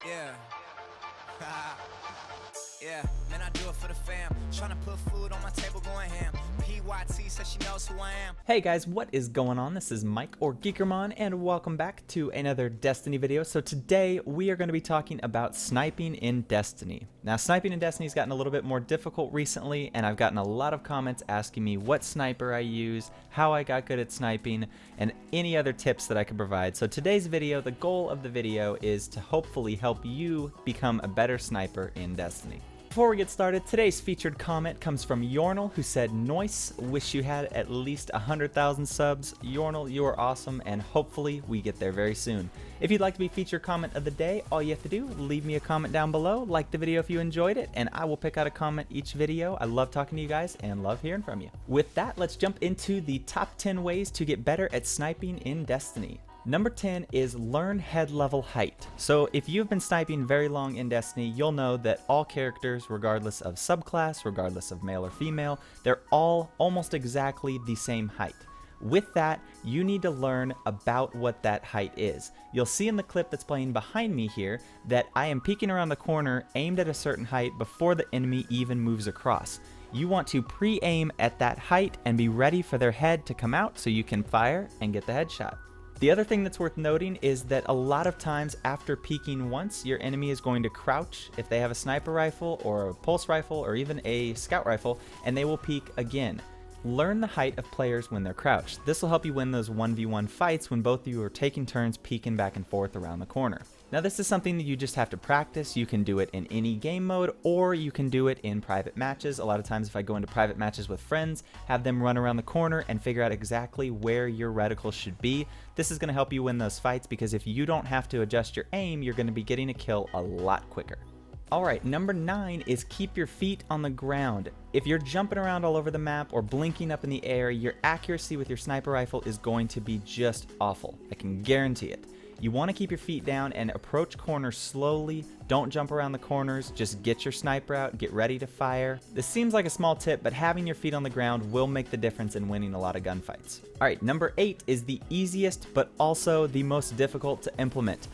Yeah. Yeah, man, I do it for the fam. Trying to put food on my table, going ham. PYT says she knows who I am. Hey guys, what is going on? This is Mike or Geekermon, and welcome back to another Destiny video. So today we are going to be talking about sniping in Destiny. Now, sniping in Destiny has gotten a little bit more difficult recently, and I've gotten a lot of comments asking me what sniper I use, how I got good at sniping, and any other tips that I could provide. So today's video, the goal of the video is to hopefully help you become a better sniper in Destiny. Before we get started, today's featured comment comes from Yornal, who said, "Noise, wish you had at least 100,000 subs. Yornal, you are awesome, and hopefully we get there very soon." If you'd like to be featured comment of the day, all you have to do, leave me a comment down below, like the video if you enjoyed it, and I will pick out a comment each video. I love talking to you guys and love hearing from you. With that, let's jump into the top 10 ways to get better at sniping in Destiny. Number 10 is learn head level height. So if you've been sniping very long in Destiny, you'll know that all characters, regardless of subclass, regardless of male or female, they're all almost exactly the same height. With that, you need to learn about what that height is. You'll see in the clip that's playing behind me here that I am peeking around the corner aimed at a certain height before the enemy even moves across. You want to pre-aim at that height and be ready for their head to come out so you can fire and get the headshot. The other thing that's worth noting is that a lot of times after peeking once, your enemy is going to crouch if they have a sniper rifle or a pulse rifle or even a scout rifle, and they will peek again. Learn the height of players when they're crouched. This will help you win those 1v1 fights when both of you are taking turns peeking back and forth around the corner. Now, this is something that you just have to practice. You can do it in any game mode, or you can do it in private matches. A lot of times if I go into private matches with friends, have them run around the corner and figure out exactly where your reticle should be. This is going to help you win those fights because if you don't have to adjust your aim, you're going to be getting a kill a lot quicker. Alright, number 9 is keep your feet on the ground. If you're jumping around all over the map or blinking up in the air, your accuracy with your sniper rifle is going to be just awful. I can guarantee it. You want to keep your feet down and approach corners slowly. Don't jump around the corners. Just get your sniper out, get ready to fire. This seems like a small tip, but having your feet on the ground will make the difference in winning a lot of gunfights. Alright, number 8 is the easiest, but also the most difficult to implement.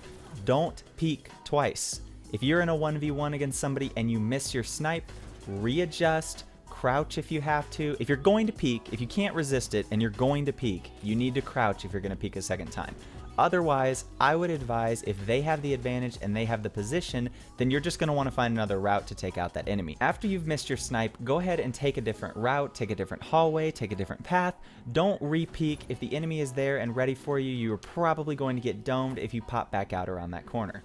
Don't peek twice. If you're in a 1v1 against somebody and you miss your snipe, readjust, crouch if you have to. If you're going to peek, if you can't resist it and you're going to peek, you need to crouch if you're going to peek a second time. Otherwise, I would advise if they have the advantage and they have the position, then you're just going to want to find another route to take out that enemy. After you've missed your snipe, go ahead and take a different route, take a different hallway, take a different path. Don't re-peek. If the enemy is there and ready for you, you're probably going to get domed if you pop back out around that corner.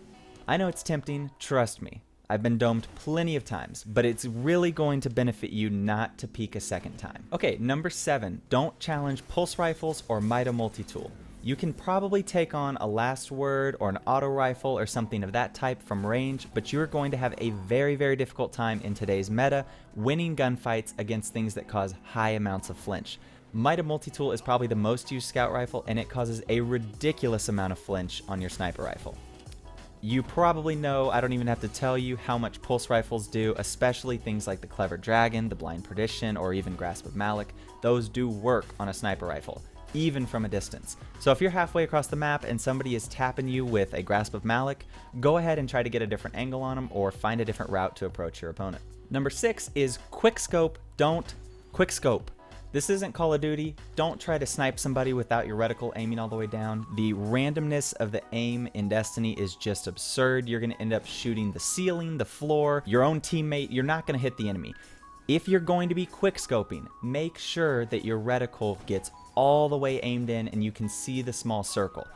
I know it's tempting, trust me. I've been domed plenty of times, but it's really going to benefit you not to peek a second time. Okay, number 7, don't challenge pulse rifles or Mida multi-tool. You can probably take on a last word or an auto rifle or something of that type from range, but you're going to have a very, very difficult time in today's meta winning gunfights against things that cause high amounts of flinch. Mida multi-tool is probably the most used scout rifle, and it causes a ridiculous amount of flinch on your sniper rifle. You probably know, I don't even have to tell you how much pulse rifles do, especially things like the Clever Dragon, the Blind Perdition, or even Grasp of Malik. Those do work on a sniper rifle, even from a distance. So if you're halfway across the map and somebody is tapping you with a Grasp of Malik, go ahead and try to get a different angle on them or find a different route to approach your opponent. Number 6 is quick scope. Don't quick scope. This isn't Call of Duty. Don't try to snipe somebody without your reticle aiming all the way down. The randomness of the aim in Destiny is just absurd. You're going to end up shooting the ceiling, the floor, your own teammate. You're not going to hit the enemy. If you're going to be quick scoping, make sure that your reticle gets all the way aimed in and you can see the small circle.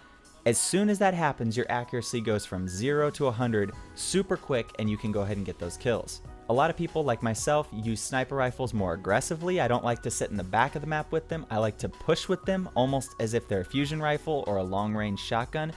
As soon as that happens, your accuracy goes from 0 to 100 super quick and you can go ahead and get those kills. A lot of people, like myself, use sniper rifles more aggressively. I don't like to sit in the back of the map with them. I like to push with them almost as if they're a fusion rifle or a long-range shotgun.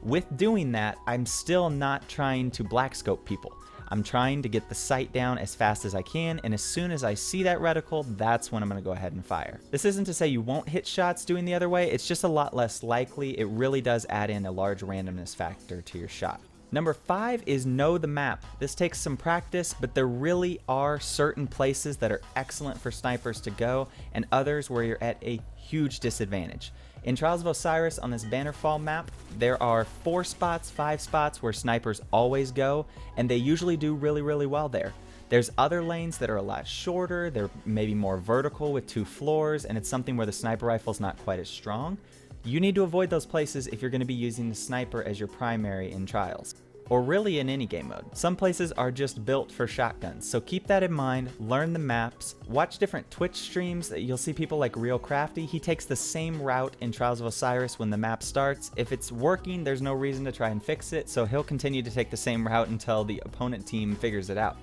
With doing that, I'm still not trying to black scope people. I'm trying to get the sight down as fast as I can, and as soon as I see that reticle, that's when I'm going to go ahead and fire. This isn't to say you won't hit shots doing the other way, it's just a lot less likely. It really does add in a large randomness factor to your shot. Number 5 is know the map. This takes some practice, but there really are certain places that are excellent for snipers to go and others where you're at a huge disadvantage. In Trials of Osiris on this Bannerfall map, there are 4 spots, 5 spots where snipers always go, and they usually do really well there. There's other lanes that are a lot shorter, they're maybe more vertical with 2 floors, and it's something where the sniper rifle's not quite as strong. You need to avoid those places if you're going to be using the sniper as your primary in Trials, or really in any game mode. Some places are just built for shotguns, so keep that in mind, learn the maps, watch different Twitch streams. You'll see people like Real Crafty. He takes the same route in Trials of Osiris when the map starts. If it's working, there's no reason to try and fix it, so he'll continue to take the same route until the opponent team figures it out.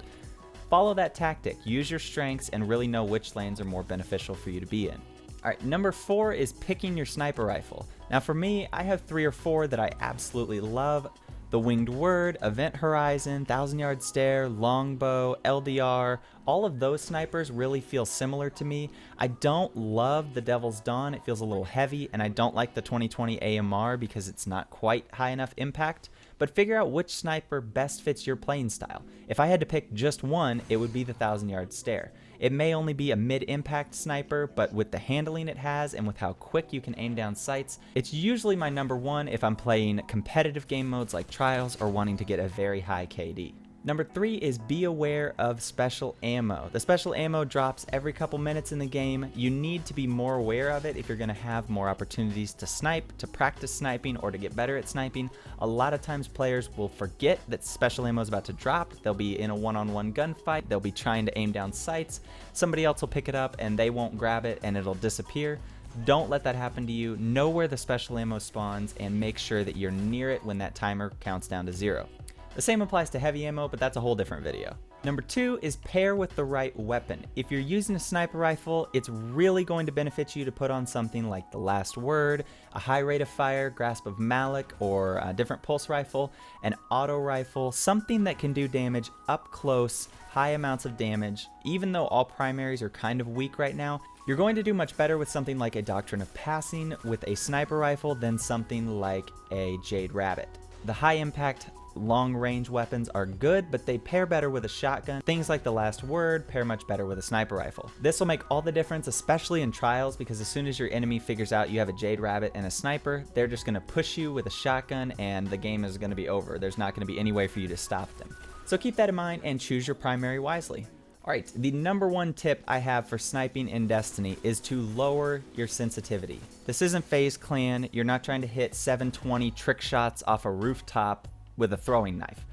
Follow that tactic, use your strengths, and really know which lanes are more beneficial for you to be in. Alright, number 4 is picking your sniper rifle. Now for me, I have 3 or 4 that I absolutely love. The Winged Word, Event Horizon, 1000 Yard Stare, Longbow, LDR, all of those snipers really feel similar to me. I don't love the Devil's Dawn, it feels a little heavy, and I don't like the 2020 AMR because it's not quite high enough impact, but figure out which sniper best fits your playing style. If I had to pick just one, it would be the 1000 Yard Stare. It may only be a mid-impact sniper, but with the handling it has and with how quick you can aim down sights, it's usually my number 1 if I'm playing competitive game modes like Trials or wanting to get a very high KD. Number 3 is be aware of special ammo. The special ammo drops every couple minutes in the game. You need to be more aware of it if you're going to have more opportunities to snipe, to practice sniping, or to get better at sniping. A lot of times players will forget that special ammo is about to drop. They'll be in a one-on-one gunfight. They'll be trying to aim down sights. Somebody else will pick it up and they won't grab it and it'll disappear. Don't let that happen to you. Know where the special ammo spawns and make sure that you're near it when that timer counts down to 0. The same applies to heavy ammo, but that's a whole different video. Number 2 is pair with the right weapon. If you're using a sniper rifle, it's really going to benefit you to put on something like the Last Word, a high rate of fire, Grasp of Malik, or a different pulse rifle, an auto rifle, something that can do damage up close, high amounts of damage. Even though all primaries are kind of weak right now, you're going to do much better with something like a Doctrine of Passing with a sniper rifle than something like a Jade Rabbit. The high impact long-range weapons are good, but they pair better with a shotgun. Things like the Last Word pair much better with a sniper rifle. This will make all the difference, especially in Trials, because as soon as your enemy figures out you have a Jade Rabbit and a sniper, they're just going to push you with a shotgun and the game is going to be over. There's not going to be any way for you to stop them. So keep that in mind and choose your primary wisely. Alright, the number 1 tip I have for sniping in Destiny is to lower your sensitivity. This isn't FaZe Clan. You're not trying to hit 720 trick shots off a rooftop with a throwing knife.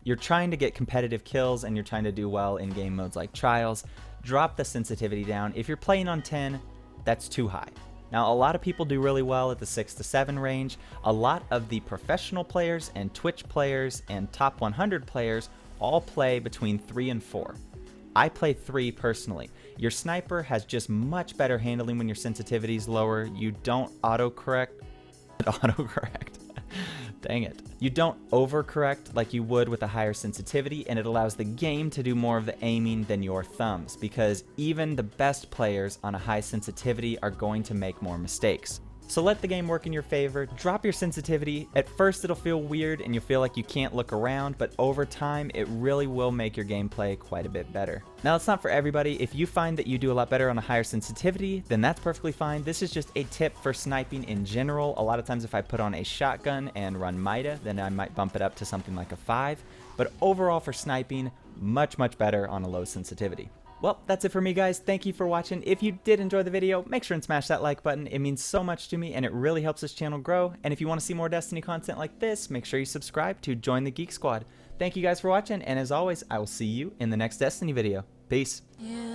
You're trying to get competitive kills and you're trying to do well in game modes like Trials. Drop the sensitivity down. If you're playing on 10, that's too high. Now, a lot of people do really well at the 6 to 7 range. A lot of the professional players and Twitch players and top 100 players all play between 3 and 4. I play 3 personally. Your sniper has just much better handling when your sensitivity is lower. You don't autocorrect. Dang it. You don't overcorrect like you would with a higher sensitivity, and it allows the game to do more of the aiming than your thumbs, because even the best players on a high sensitivity are going to make more mistakes. So let the game work in your favor, drop your sensitivity. At first it'll feel weird and you'll feel like you can't look around, but over time it really will make your gameplay quite a bit better. Now it's not for everybody. If you find that you do a lot better on a higher sensitivity, then that's perfectly fine. This is just a tip for sniping in general. A lot of times if I put on a shotgun and run Mida, then I might bump it up to something like a 5. But overall for sniping, much better on a low sensitivity. Well, that's it for me, guys. Thank you for watching. If you did enjoy the video, make sure and smash that like button. It means so much to me and it really helps this channel grow. And if you want to see more Destiny content like this, make sure you subscribe to join the Geek Squad. Thank you guys for watching, and as always, I will see you in the next Destiny video. Peace. Yeah.